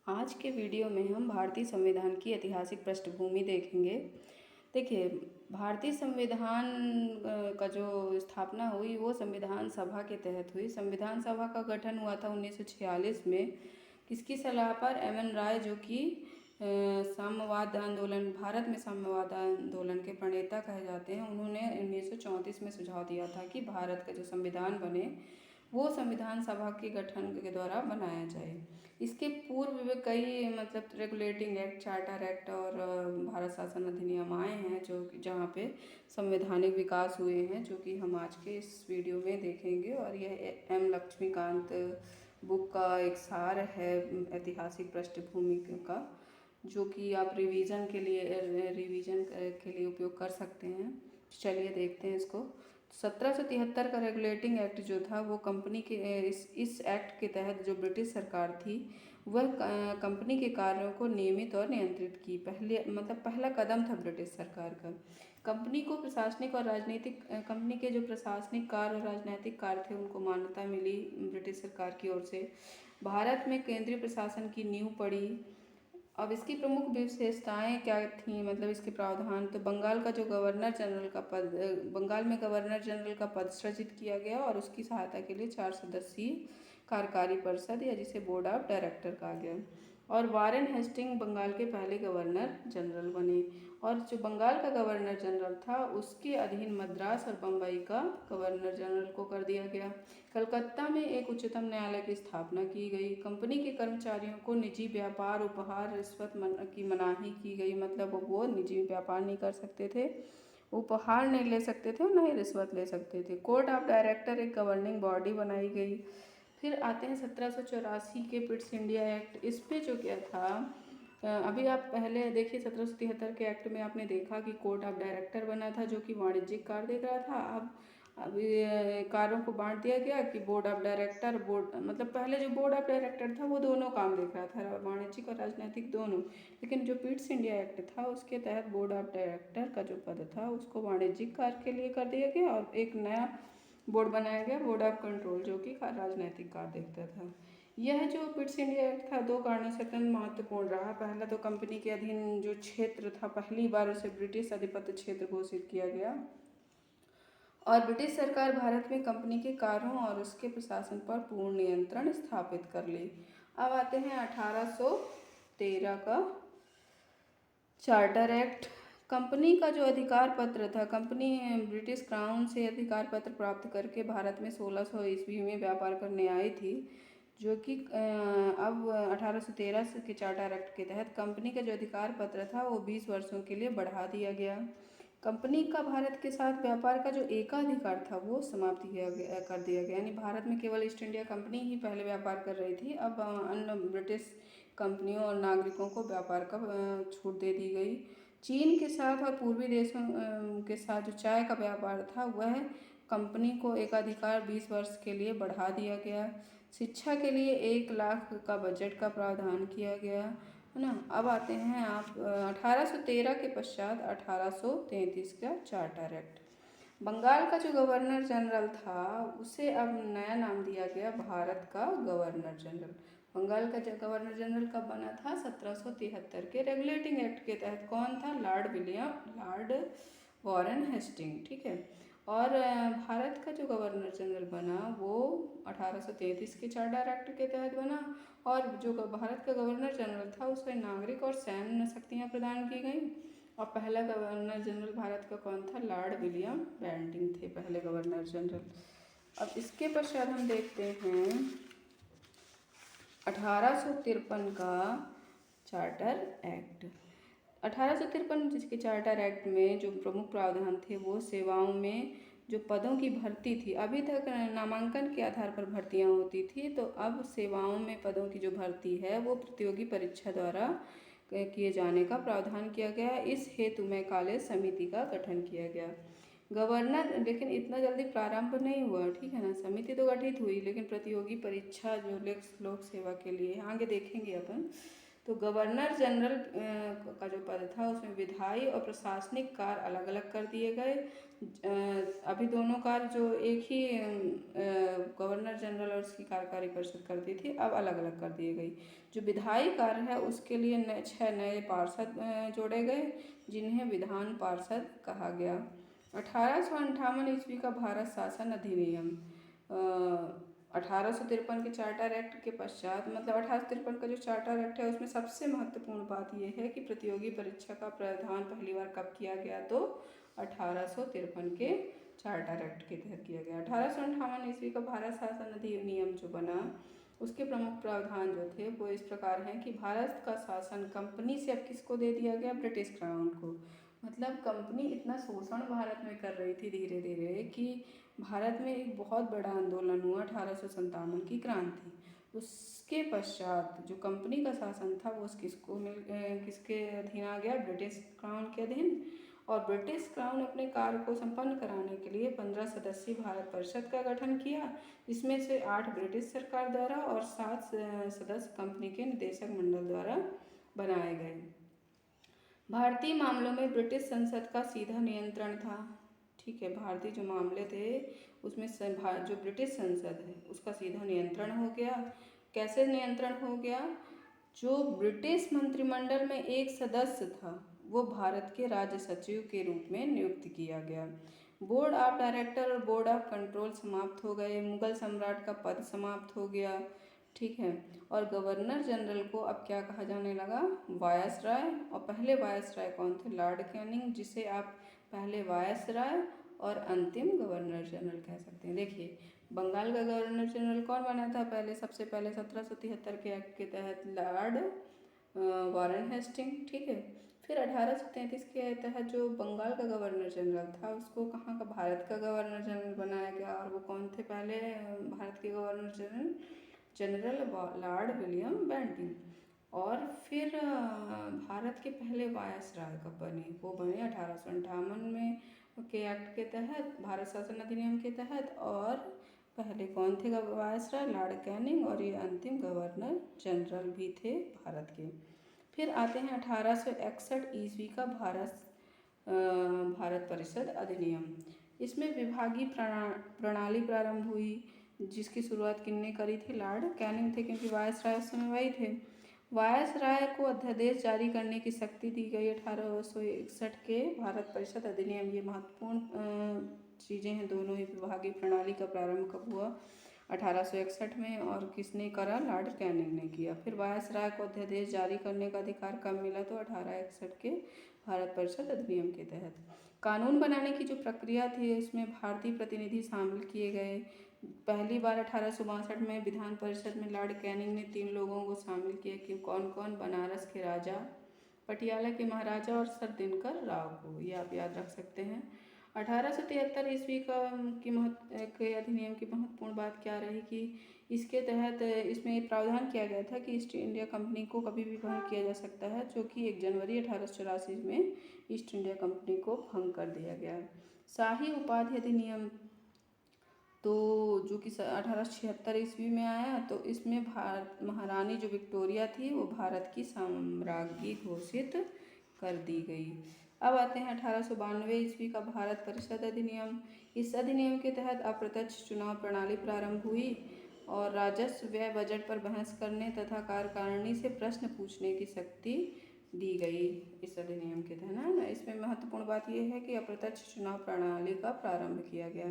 आज के वीडियो में हम भारतीय संविधान की ऐतिहासिक पृष्ठभूमि देखेंगे। देखिए, भारतीय संविधान का जो स्थापना हुई वो संविधान सभा के तहत हुई। संविधान सभा का गठन हुआ था 1946 में। किसकी सलाह पर? एम.एन. राय, जो कि साम्यवाद आंदोलन, भारत में साम्यवाद आंदोलन के प्रणेता कहे जाते हैं। उन्होंने 1934 में सुझाव दिया था कि भारत का जो संविधान बने वो संविधान सभा के गठन के द्वारा बनाया जाए। इसके पूर्व भी कई रेगुलेटिंग एक्ट, चार्टर एक्ट और भारत शासन अधिनियम आए हैं जो जहाँ पे संवैधानिक विकास हुए हैं, जो कि हम आज के इस वीडियो में देखेंगे। और यह एम लक्ष्मीकांत बुक का एक सार है ऐतिहासिक पृष्ठभूमि का, जो कि आप रिवीजन के लिए उपयोग कर सकते हैं। चलिए देखते हैं इसको। 1773 का रेगुलेटिंग एक्ट जो था वो कंपनी के इस एक्ट के तहत जो ब्रिटिश सरकार थी वह कंपनी के कार्यों को नियमित और नियंत्रित की। पहला कदम था ब्रिटिश सरकार का। कंपनी को प्रशासनिक और राजनीतिक कंपनी के जो प्रशासनिक कार्य और राजनीतिक कार्य थे उनको मान्यता मिली ब्रिटिश सरकार की ओर से। भारत में केंद्रीय प्रशासन की नींव पड़ी। अब इसकी प्रमुख विशेषताएं क्या थी, इसके प्रावधान। तो बंगाल में गवर्नर जनरल का पद सृजित किया गया और उसकी सहायता के लिए 4 सदस्यीय कार्यकारी परिषद या जिसे बोर्ड ऑफ डायरेक्टर कहा गया। और वारेन हेस्टिंग बंगाल के पहले गवर्नर जनरल बने। और जो बंगाल का गवर्नर जनरल था उसके अधीन मद्रास और बम्बई का गवर्नर जनरल को कर दिया गया। कलकत्ता में एक उच्चतम न्यायालय की स्थापना की गई। कंपनी के कर्मचारियों को निजी व्यापार, उपहार, रिश्वत की मनाही की गई। वो निजी व्यापार नहीं कर सकते थे, उपहार नहीं ले सकते थे और न ही रिश्वत ले सकते थे। कोर्ट ऑफ डायरेक्टर एक गवर्निंग बॉडी बनाई गई। फिर आते हैं 1784 के पिट्स इंडिया एक्ट। इस पे जो क्या था, अभी आप पहले देखिए 1773 के एक्ट में आपने देखा कि कोर्ट ऑफ डायरेक्टर बना था जो कि वाणिज्यिक कार्य देख रहा था। अब अभी कार्यों को बांट दिया गया कि बोर्ड ऑफ डायरेक्टर, पहले जो बोर्ड ऑफ डायरेक्टर था वो दोनों काम देख रहा था, वाणिज्यिक और राजनीतिक दोनों। लेकिन जो पिट्स इंडिया एक्ट था उसके तहत बोर्ड ऑफ डायरेक्टर का जो पद था उसको वाणिज्यिक कार्य के लिए कर दिया गया और एक नया बोर्ड बनाया गया, बोर्ड ऑफ कंट्रोल, जो कि राजनीतिक कार्य देखता था। यह जो पिट्स इंडिया एक्ट था 2 कारणों से अत्यंत महत्वपूर्ण रहा। पहला तो कंपनी के अधीन जो क्षेत्र था पहली बार उसे ब्रिटिश अधिपत्य क्षेत्र घोषित किया गया और ब्रिटिश सरकार भारत में कंपनी के कार्यों और उसके प्रशासन पर पूर्ण नियंत्रण स्थापित कर ली। अब आते हैं 1813 का चार्टर एक्ट। कंपनी का जो अधिकार पत्र था, कंपनी ब्रिटिश क्राउन से अधिकार पत्र प्राप्त करके भारत में 1600 ईस्वी में व्यापार करने आई थी, जो कि अब 1813 के चार्टर एक्ट के तहत कंपनी का जो अधिकार पत्र था वो 20 वर्षों के लिए बढ़ा दिया गया। कंपनी का भारत के साथ व्यापार का जो एकाधिकार था वो समाप्त कर दिया गया। यानी भारत में केवल ईस्ट इंडिया कंपनी ही पहले व्यापार कर रही थी, अब अन्य ब्रिटिश कंपनियों और नागरिकों को व्यापार का छूट दे दी गई। चीन के साथ और पूर्वी देशों के साथ जो चाय का व्यापार था वह कंपनी को एकाधिकार 20 वर्ष के लिए बढ़ा दिया गया। शिक्षा के लिए 1 लाख का बजट का प्रावधान किया गया, है ना। अब आते हैं आप 1813 के पश्चात 1833 का चार्टर एक्ट। बंगाल का जो गवर्नर जनरल था उसे अब नया नाम दिया गया भारत का गवर्नर जनरल। बंगाल का गवर्नर जनरल कब बना था? 1773 के रेगुलेटिंग एक्ट के तहत। कौन था? लॉर्ड वॉरेन हेस्टिंग, ठीक है। और भारत का जो गवर्नर जनरल बना वो 1833 के चार्टर एक्ट के तहत बना और जो भारत का गवर्नर जनरल था उसे नागरिक और सैन्य शक्तियाँ प्रदान की गई। और पहला गवर्नर जनरल भारत का कौन था? लॉर्ड विलियम बेंटिंग थे पहले गवर्नर जनरल। अब इसके पश्चात हम देखते हैं 1853 का चार्टर एक्ट। 1853 जिसके चार्टर एक्ट में जो प्रमुख प्रावधान थे वो सेवाओं में जो पदों की भर्ती थी, अभी तक नामांकन के आधार पर भर्तियां होती थी, तो अब सेवाओं में पदों की जो भर्ती है वो प्रतियोगी परीक्षा द्वारा किए जाने का प्रावधान किया गया। इस हेतु में कॉलेज समिति का गठन किया गया। गवर्नर, लेकिन इतना जल्दी प्रारंभ नहीं हुआ, ठीक है ना। समिति तो गठित हुई लेकिन प्रतियोगी परीक्षा जो लोक सेवा के लिए आगे देखेंगे अपन, तो गवर्नर जनरल का जो पद था उसमें विधायी और प्रशासनिक कार्य अलग अलग कर दिए गए। अभी दोनों कार्य जो एक ही गवर्नर जनरल और उसकी कार्यकारी परिषद करती थी, अब अलग अलग कर दिए गई। जो विधायी कार्य है उसके लिए 6 नए पार्षद जोड़े गए, जिन्हें विधान पार्षद कहा गया। 1858 ईस्वी का भारत शासन अधिनियम 1853 के चार्टर एक्ट के पश्चात, मतलब 1853 का जो चार्टर एक्ट है उसमें सबसे महत्वपूर्ण बात यह है कि प्रतियोगी परीक्षा का प्रावधान पहली बार कब किया गया, तो 1853 के चार्टर एक्ट के तहत किया गया। 1858 ईस्वी का भारत शासन अधिनियम जो बना उसके प्रमुख प्रावधान जो थे वो इस प्रकार हैं कि भारत का शासन कंपनी से अब किसको दे दिया गया, ब्रिटिश क्राउन को। मतलब कंपनी इतना शोषण भारत में कर रही थी धीरे धीरे कि भारत में एक बहुत बड़ा आंदोलन हुआ 1857 की क्रांति। उसके पश्चात जो कंपनी का शासन था वो किसके अधीन आ गया, ब्रिटिश क्राउन के अधीन। और ब्रिटिश क्राउन अपने कार्य को संपन्न कराने के लिए 15 सदस्यीय भारत परिषद का गठन किया, जिसमें से 8 ब्रिटिश सरकार द्वारा और 7 सदस्य कंपनी के निदेशक मंडल द्वारा बनाए गए। भारतीय मामलों में ब्रिटिश संसद का सीधा नियंत्रण था। ठीक है, भारतीय जो मामले थे उसमें जो ब्रिटिश संसद है उसका सीधा नियंत्रण हो गया। कैसे नियंत्रण हो गया, जो ब्रिटिश मंत्रिमंडल में एक सदस्य था वो भारत के राज्य सचिव के रूप में नियुक्त किया गया। बोर्ड ऑफ डायरेक्टर और बोर्ड ऑफ कंट्रोल समाप्त हो गए। मुगल सम्राट का पद समाप्त हो गया। ठीक है, और गवर्नर जनरल को अब क्या कहा जाने लगा, वायसराय। और पहले वायसराय कौन थे, लॉर्ड कैनिंग, जिसे आप पहले वायसराय और अंतिम गवर्नर जनरल कह सकते हैं। देखिए, बंगाल का गवर्नर जनरल कौन बना था पहले, सबसे पहले 1773 के एक्ट के तहत लॉर्ड वारेन हेस्टिंग। ठीक है, फिर 1833 के तहत जो बंगाल का गवर्नर जनरल था उसको कहाँ का, भारत का गवर्नर जनरल बनाया गया। और वो कौन थे पहले भारत के governor general Lord William Bentinck. और फिर भारत के पहले वायसराय कब बने, वो बने 1858 में के एक्ट के तहत, भारत शासन अधिनियम के तहत। और पहले कौन थे वायसराय, लॉर्ड कैनिंग, और ये अंतिम गवर्नर जनरल भी थे भारत के। फिर आते हैं 1861 ईस्वी का भारत परिषद अधिनियम। इसमें विभागीय प्रणाली प्रारंभ हुई, जिसकी शुरुआत किसने करी थी, लॉर्ड कैनिंग थे, क्योंकि वायसराय उस समय वही थे। वायसराय को अध्यादेश जारी करने की शक्ति दी गई 1861 के भारत परिषद अधिनियम। ये महत्वपूर्ण चीज़ें हैं, दोनों ही विभागीय प्रणाली का प्रारंभ कब हुआ, 1861 में, और किसने करा, लॉर्ड कैनिंग ने किया। फिर वायसराय को अध्यादेश जारी करने का अधिकार कब मिला, तो 1861 के भारत परिषद अधिनियम के तहत। कानून बनाने की जो प्रक्रिया थी उसमें भारतीय प्रतिनिधि शामिल किए गए। पहली बार 1862 में विधान परिषद में लॉर्ड कैनिंग ने 3 लोगों को शामिल किया कि कौन कौन, बनारस के राजा, पटियाला के महाराजा और सर दिनकर राव को, ये आप याद रख सकते हैं। 1873 ईस्वी के अधिनियम की महत्वपूर्ण बात क्या रही कि इसके तहत इसमें प्रावधान किया गया था कि ईस्ट इंडिया कंपनी को कभी भी भंग किया जा सकता है, जो कि 1 जनवरी 1884 में ईस्ट इंडिया कंपनी को भंग कर दिया गया। शाही उपाधि अधिनियम तो जो कि 1876 ईस्वी में आया, तो इसमें महारानी जो विक्टोरिया थी वो भारत की साम्राज्ञी घोषित कर दी गई। अब आते हैं 1892 ईस्वी का भारत परिषद अधिनियम। इस अधिनियम के तहत अप्रत्यक्ष चुनाव प्रणाली प्रारंभ हुई और राजस्व व्यय बजट पर बहस करने तथा कार्यकारिणी से प्रश्न पूछने की शक्ति दी गई इस अधिनियम के तहत, है ना। इसमें महत्वपूर्ण बात यह है कि अप्रत्यक्ष चुनाव प्रणाली का प्रारंभ किया गया।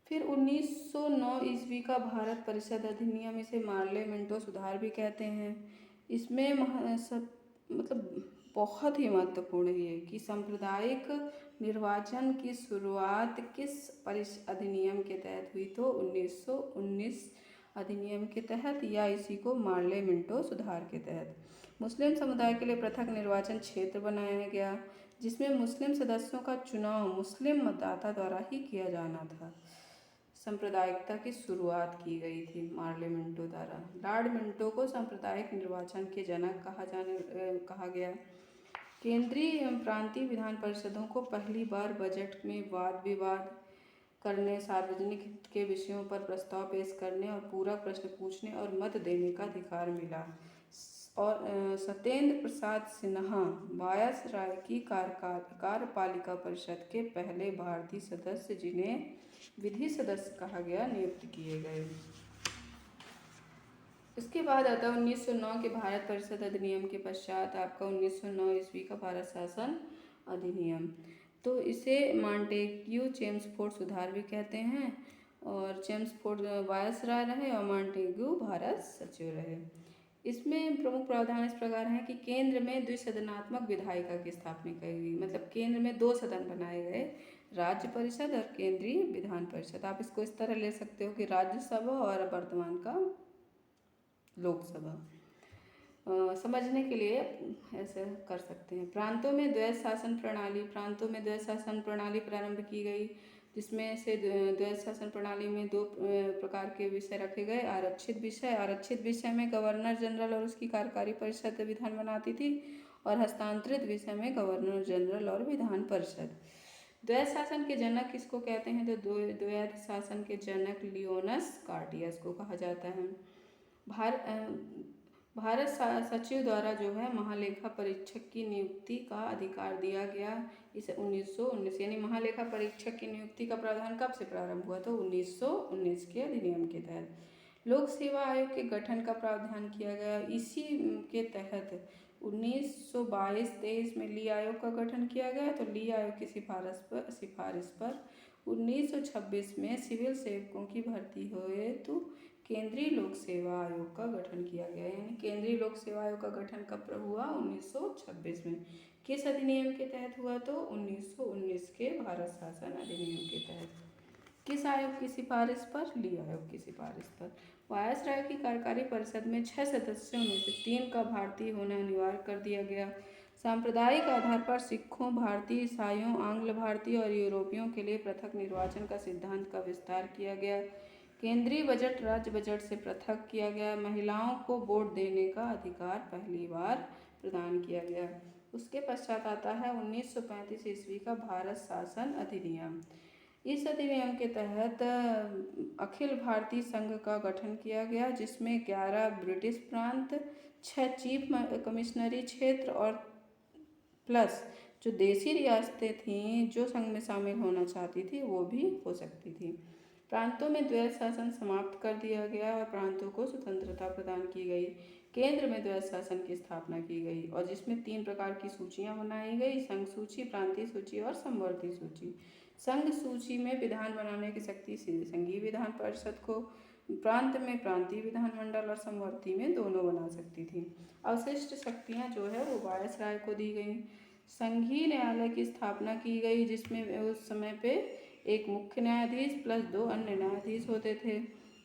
फिर 1909 ईस्वी का भारत परिषद अधिनियम, इसे मार्ले मिंटो सुधार भी कहते हैं। इसमें मतलब बहुत ही महत्वपूर्ण है कि सांप्रदायिक निर्वाचन की शुरुआत किस अधिनियम के तहत हुई, तो 1919 अधिनियम के तहत, या इसी को मार्ले मिंटो सुधार के तहत। मुस्लिम समुदाय के लिए पृथक निर्वाचन क्षेत्र बनाया गया, जिसमें मुस्लिम सदस्यों का चुनाव मुस्लिम मतदाता द्वारा ही किया जाना था। सांप्रदायिकता की शुरुआत की गई थी मार्ले मिंटो द्वारा। लॉर्ड मिंटो को सांप्रदायिक निर्वाचन के जनक कहा गया। केंद्रीय एवं प्रांतीय विधान परिषदों को पहली बार बजट में वाद विवाद करने, सार्वजनिक हित के विषयों पर प्रस्ताव पेश करने और पूरक प्रश्न पूछने और मत देने का अधिकार मिला। और सत्येंद्र प्रसाद सिन्हा वायसराय की कार्यपालिका परिषद के पहले भारतीय सदस्य, जिन्हें विधि सदस्य कहा गया, नियुक्त किए गए। इसके बाद आता है 1909 के भारत परिषद अधिनियम के पश्चात आपका 1909 ईस्वी का भारत शासन अधिनियम। तो इसे मॉन्टेग्यू चेम्सफोर्ड सुधार भी कहते हैं, और चेम्सफोर्ड वायसराय रहे और मॉन्टेग्यू भारत सचिव रहे। इसमें प्रमुख प्रावधान इस प्रकार हैं कि केंद्र में द्विसदनात्मक विधायिका की स्थापना की गई, मतलब केंद्र में 2 सदन बनाए गए, राज्य परिषद और केंद्रीय विधान परिषद। आप इसको इस तरह ले सकते हो कि राज्यसभा और वर्तमान का लोकसभा। समझने के लिए ऐसे कर सकते हैं। प्रांतों में द्वैध शासन प्रणाली प्रारंभ की गई, जिसमें से द्वैध शासन प्रणाली में 2 प्रकार के विषय रखे गए। आरक्षित विषय में गवर्नर जनरल और उसकी कार्यकारी परिषद विधान बनाती थी, और हस्तांतरित विषय में गवर्नर जनरल और विधान परिषद। द्वैध शासन के जनक किसको कहते हैं? तो द्वैध शासन के जनक लियोनस कार्टियस को कहा जाता है। भारत सचिव द्वारा जो है महालेखा परीक्षक की नियुक्ति का अधिकार दिया गया इसे 1919, यानी महालेखा परीक्षक की नियुक्ति का प्रावधान कब से प्रारंभ हुआ? तो 1919 के अधिनियम के तहत। लोक सेवा आयोग के गठन का प्रावधान किया गया। इसी के तहत 1922-23 में ली आयोग का गठन किया गया। तो ली आयोग की सिफारिश पर 1926 में सिविल सेवकों की भर्ती हुए तो केंद्रीय लोक सेवा आयोग का गठन किया गया। यानी केंद्रीय लोक सेवा आयोग का गठन कब हुआ? 1926 में। किस अधिनियम के तहत हुआ? तो 1919 के भारत शासन अधिनियम के तहत। किस आयोग की सिफारिश पर? ली आयोग की सिफारिश पर। वायसराय की कार्यकारी परिषद में 6 सदस्यों में से 3 का भारतीय होना अनिवार्य कर दिया गया। सांप्रदायिक आधार पर सिखों, भारतीय ईसाइयों, आंग्ल भारतीय और यूरोपियों के लिए पृथक निर्वाचन का सिद्धांत का विस्तार किया गया। केंद्रीय बजट राज्य बजट से पृथक किया गया। महिलाओं को वोट देने का अधिकार पहली बार प्रदान किया गया। उसके पश्चात आता है 1935 ईस्वी का भारत शासन अधिनियम। इस अधिनियम के तहत अखिल भारतीय संघ का गठन किया गया, जिसमें 11 ब्रिटिश प्रांत, 6 चीफ कमिश्नरी क्षेत्र और प्लस जो देसी रियासतें थीं जो संघ में शामिल होना चाहती थी वो भी हो सकती थी। प्रांतों में द्वैध शासन समाप्त कर दिया गया और प्रांतों को स्वतंत्रता प्रदान की गई। केंद्र में द्वैध शासन की स्थापना की गई, और जिसमें 3 प्रकार की सूचियां बनाई गई: संघ सूची, प्रांतीय सूची और समवर्ती सूची। संघ सूची में विधान बनाने की शक्ति संघीय विधान परिषद को, प्रांत में प्रांतीय विधानमंडल और समवर्ती में दोनों बना सकती थी। अवशिष्ट शक्तियां जो है वो वायसराय को दी गई। संघीय न्यायालय की स्थापना की गई, जिसमें उस समय पे एक मुख्य न्यायाधीश प्लस 2 अन्य न्यायाधीश होते थे।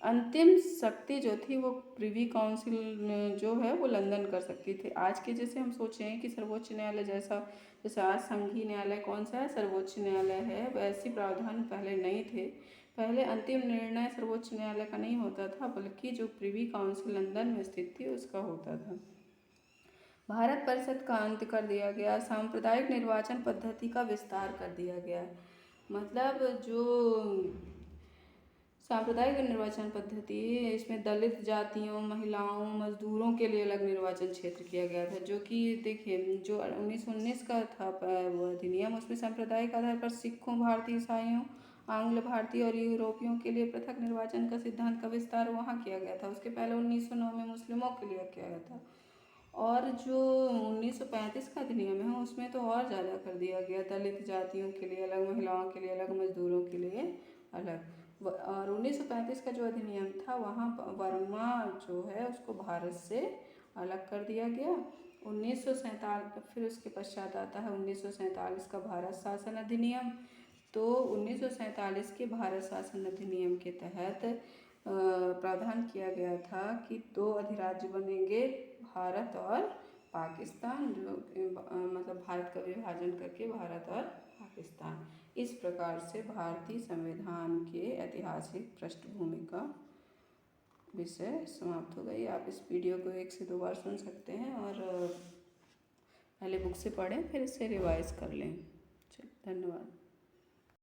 अंतिम शक्ति जो थी वो प्रिवी काउंसिल जो है वो लंदन कर सकती थी। आज के जैसे हम सोचे हैं कि सर्वोच्च न्यायालय जैसे आज संघीय न्यायालय कौन सा है? सर्वोच्च न्यायालय है। वैसी प्रावधान पहले नहीं थे। पहले अंतिम निर्णय सर्वोच्च न्यायालय का नहीं होता था, बल्कि जो प्रिवी काउंसिल लंदन में स्थित थी उसका होता था। भारत परिषद का अंत कर दिया गया। सांप्रदायिक निर्वाचन पद्धति का विस्तार कर दिया गया। मतलब जो सांप्रदायिक निर्वाचन पद्धति, इसमें दलित जातियों, महिलाओं, मजदूरों के लिए अलग निर्वाचन क्षेत्र किया गया था। जो कि देखिए जो 1919 का था वो अधिनियम, उसमें सांप्रदायिक आधार पर सिखों, भारतीय ईसाइयों, आंग्ल भारतीय और यूरोपियों के लिए पृथक निर्वाचन का सिद्धांत का विस्तार वहाँ किया गया था। उसके पहले 1909 में मुस्लिमों के लिए किया गया था। और जो 1935 का अधिनियम है उसमें तो और ज़्यादा कर दिया गया। दलित जातियों के लिए अलग, महिलाओं के लिए अलग, मजदूरों के लिए अलग। और 1935 का जो अधिनियम था वहाँ वर्मा जो है उसको भारत से अलग कर दिया गया। 1947 फिर उसके पश्चात आता है 1947 का भारत शासन अधिनियम। तो 1947 के भारत शासन अधिनियम के तहत प्रावधान किया गया था कि 2 अधिराज्य बनेंगे, भारत और पाकिस्तान, जो मतलब भारत का विभाजन करके भारत और पाकिस्तान। इस प्रकार से भारतीय संविधान के ऐतिहासिक पृष्ठभूमि का विषय समाप्त हो गई। आप इस वीडियो को 1 से 2 बार सुन सकते हैं और पहले बुक से पढ़ें, फिर इसे रिवाइज कर लें। चलिए, धन्यवाद।